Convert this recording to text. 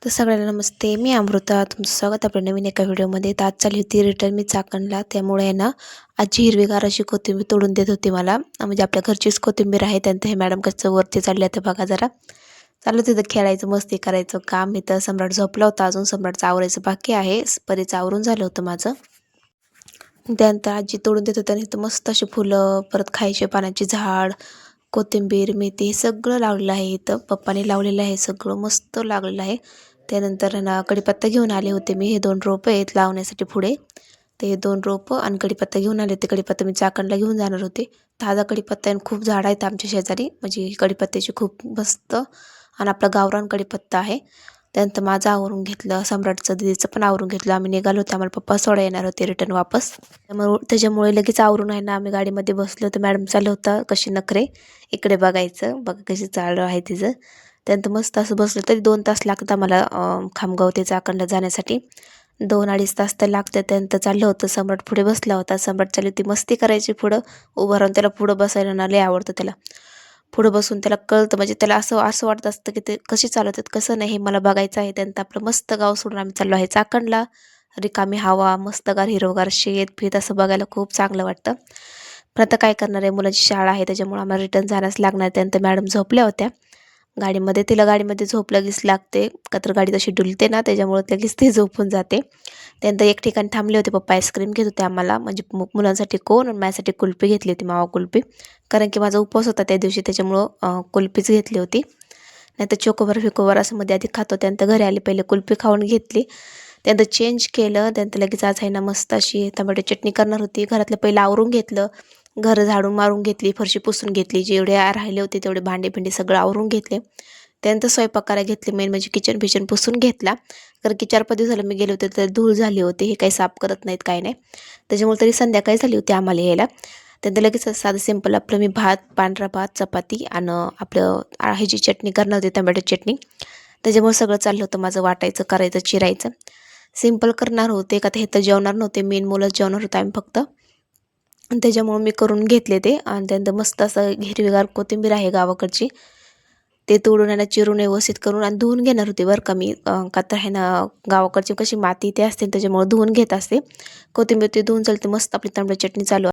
तर सगळ्यांना नमस्ते. मी अमृता. तुमचं स्वागत आपल्या नवीन एका व्हिडिओमध्ये. तर आज चालली होती रिटर्न मी चाकणला. त्यामुळे आहे ना, आजी हिरवीगार अशी कोथिंबीर तोडून देत होती मला. म्हणजे आपल्या घरचीच कोथिंबीर आहे. त्यानंतर हे मॅडम कसं वरती चालले आता बघा जरा. चाललं तिथं खेळायचं, मस्ती करायचं काम. इथं सम्राट झोपला होता. अजून सम्राटचं आवरायचं बाकी आहे. परीचं आवरून झालं होतं माझं. त्यानंतर आजी तोडून देत होती आणि इथं मस्त अशी फुलं, परत खायचे पानाची झाड, कोथिंबीर, मेथी हे सगळं लावलेलं आहे इथं. पप्पाने लावलेलं आहे सगळं मस्त लागलेलं आहे. त्यानंतर ना कढीपत्ता घेऊन आले होते मी. हे 2 रोपं आहेत लावण्यासाठी पुढे. ते 2 रोपं आणि कढीपत्ता घेऊन आले होते. कढीपत्ता मी चाकणला घेऊन जाणार होते. ताजा कढीपत्ता आणि खूप झाडं आहेत आमच्या शेजारी. म्हणजे कढीपत्त्याची खूप मस्त आणि आपला गावरान कढीपत्ता आहे. त्यानंतर माझं आवरून घेतलं, सम्राटचं, दीदीचं पण आवरून घेतलं. आम्ही निघालो होतो. आम्हाला पप्पा सोडायला येणार होते रिटर्न वापस. त्याच्यामुळे लगेच आवरून आहे ना आम्ही गाडीमध्ये बसलो. तर मॅडम चाललं होतं कशी नखरे इकडे बघायचं, बघा कशी चालू आहे तिचं. त्यानंतर मस्त असं बसलं तरी 2 तास लागतात आम्हाला खामगाव ते चाकणला जाण्यासाठी. 2-2.5 तास तर लागतात. त्यानंतर चाललं होतं. सम्राट पुढे बसला होता. सम्राट चालली होती मस्ती करायची पुढं उभं राहून. त्याला पुढं बसायला ना लय आवडतं त्याला. पुढं बसून त्याला कळतं, म्हणजे त्याला असं असं वाटत असतं की ते कशी चालवतात कसं नाही हे मला बघायचं आहे. त्यानंतर आपलं मस्त गाव सोडून आम्ही चाललो आहे चाकणला. रिकामी हवा, मस्तगार हिरवगार शेत असं बघायला खूप चांगलं वाटतं. पण आता काय करणार आहे, मुलाची शाळा आहे त्याच्यामुळे आम्हाला रिटर्न जाण्यास लागणार. त्यानंतर मॅडम झोपल्या होत्या गाडीमध्ये. तिला गाडीमध्ये झोप लगेच लागते, का तर गाडी तशी डुलते ना, त्याच्यामुळे लगेच ती झोपून जाते. त्यानंतर एक ठिकाणी थांबले होते. पप्पा आईस्क्रीम घेत होते आम्हाला, म्हणजे मुलांसाठी कोण आणि माझ्यासाठी कुल्फी घेतली होती, मावा कुल्फी. कारण की माझा उपवास होता त्या दिवशी, त्याच्यामुळं कुल्फीच घेतली होती. नाहीतर चोकोबार फिकोबार असं मध्ये आधी खातो. त्यानंतर घरी आली, पहिले कुल्फी खाऊन घेतली. त्यानंतर चेंज केलं. त्यानंतर लगेच आज आहे ना मस्त अशी टमाटे चटणी करणार होती. घरातलं पहिलं आवरून घेतलं. घर झाडून मारून घेतली, फरशी पुसून घेतली, जेवढे राहिले होते तेवढे भांडे भिंडे सगळं आवरून घेतले. त्यानंतर स्वयंपाक करायला घेतली, मेन म्हणजे किचन फिचन पुसून घेतला. कारण की 4-5 दिवस झालं मी गेले होते तर धूळ झाली होती. हे काही साफ करत नाहीत काय नाही, त्याच्यामुळे तरी संध्याकाळी झाली होती आम्हाला यायला. त्यानंतर लगेच साधं सिंपल आपलं मी भात, पांढरा भात, चपाती आणि आपलं ह्याची चटणी करणार होते, टमॅटो चटणी. त्याच्यामुळे सगळं चाललं होतं माझं, वाटायचं, करायचं, चिरायचं. सिंपल करणार होते, का तर हे तर जेवणार नव्हते, मेन मुलंच जेवणार होतं आम्ही फक्त. आणि त्याच्यामुळं मी करून घेतले ते. आणि त्यानंतर मस्त असं हिरवीगार कोथिंबीर आहे गावाकडची, ते तोडून आहे चिरून व्यवस्थित करून आणि धुवून घेणार होते बरं का मी. का तर आहे ना गावाकडची कशी माती ते असते, त्याच्यामुळे धुवून घेत असते कोथिंबीर. ती धुवून चालते मस्त आपली तांबडी चटणी चालू